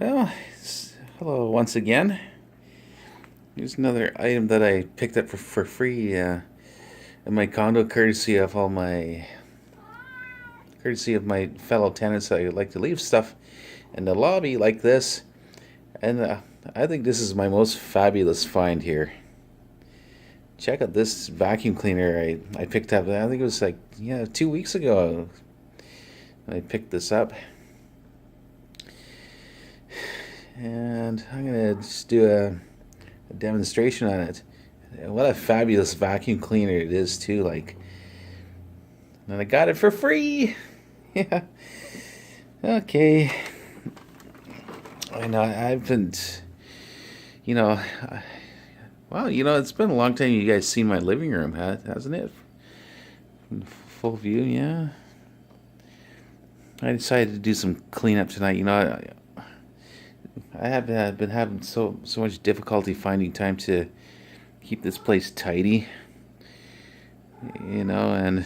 Well, hello once again. Here's another item that I picked up for free in my condo, courtesy of my fellow tenants. I like to leave stuff in the lobby like this, and I think this is my most fabulous find here. Check out this vacuum cleaner I picked up. I think it was 2 weeks ago. I picked this up. And I'm gonna just do a demonstration on it. What a fabulous vacuum cleaner it is too. And I got it for free. Yeah. Okay. I know I've been, you know, it's been a long time you guys seen my living room, hasn't it? Full view, yeah. I decided to do some cleanup tonight. I have been having so much difficulty finding time to keep this place tidy, and I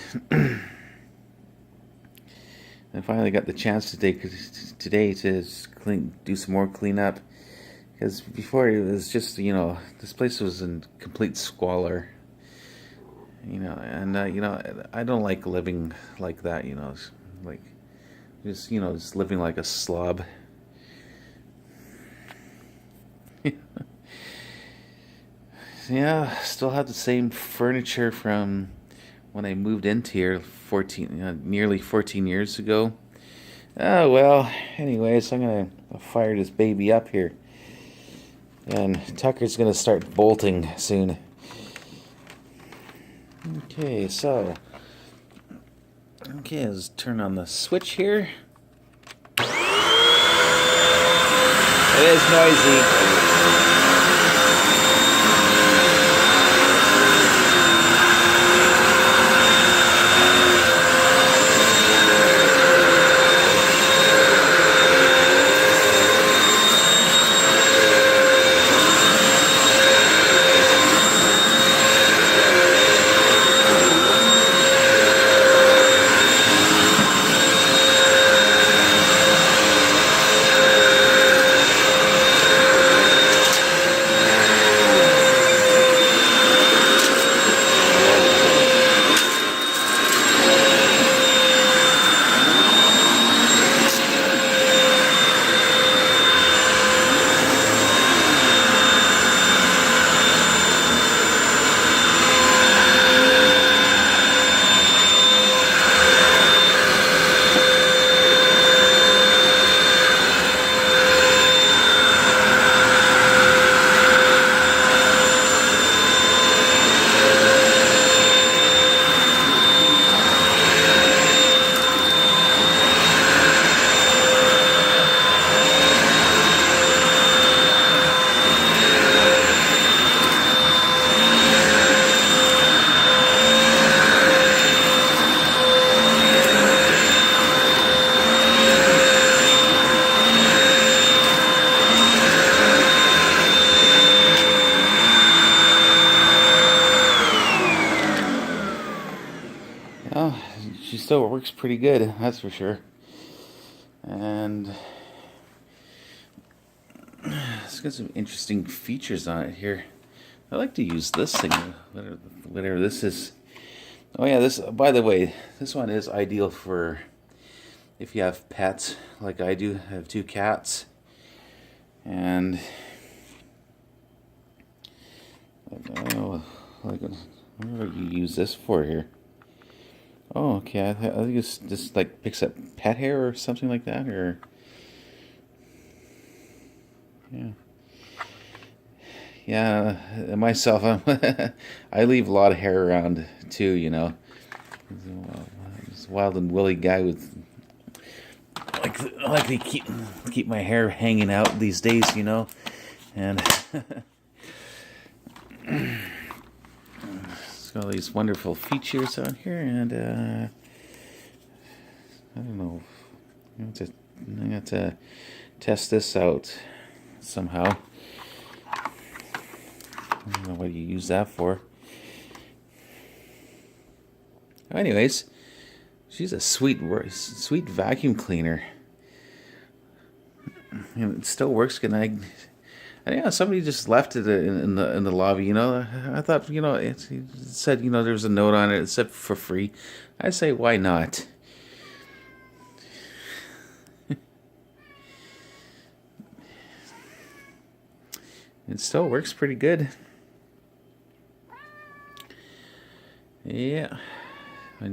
finally got the chance today to do some more cleanup, because before it was just this place was in complete squalor, and I don't like living like that, like just living like a slob. Yeah, still have the same furniture from when I moved into here nearly 14 years ago. Oh well, anyways, I'm gonna fire this baby up here, and Tucker's gonna start bolting soon. Okay, let's turn on the switch here. It is noisy. Oh, she still works pretty good, that's for sure. And it's got some interesting features on it here. I like to use this thing, whatever this is. Oh yeah, by the way, this one is ideal for if you have pets, like I do. I have 2 cats, and I don't know, what do you use this for here? Oh, okay. I think it's just like picks up pet hair or something like that, or yeah, yeah. Myself, I leave a lot of hair around too. This wild and woolly guy with like to keep my hair hanging out these days, and it's got all these wonderful features on here, and I don't know. I got to test this out somehow. I don't know what you use that for. Anyways, she's a sweet vacuum cleaner. and it still works good. And yeah, somebody just left it in the lobby. You know, I thought, you know, it said, you know, there was a note on it. It said for free. I say, why not? It still works pretty good. Yeah, my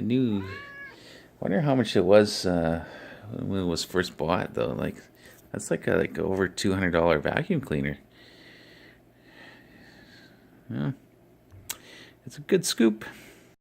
new. I wonder how much it was when it was first bought though. Like, that's like over $200 vacuum cleaner. Yeah, it's a good scoop.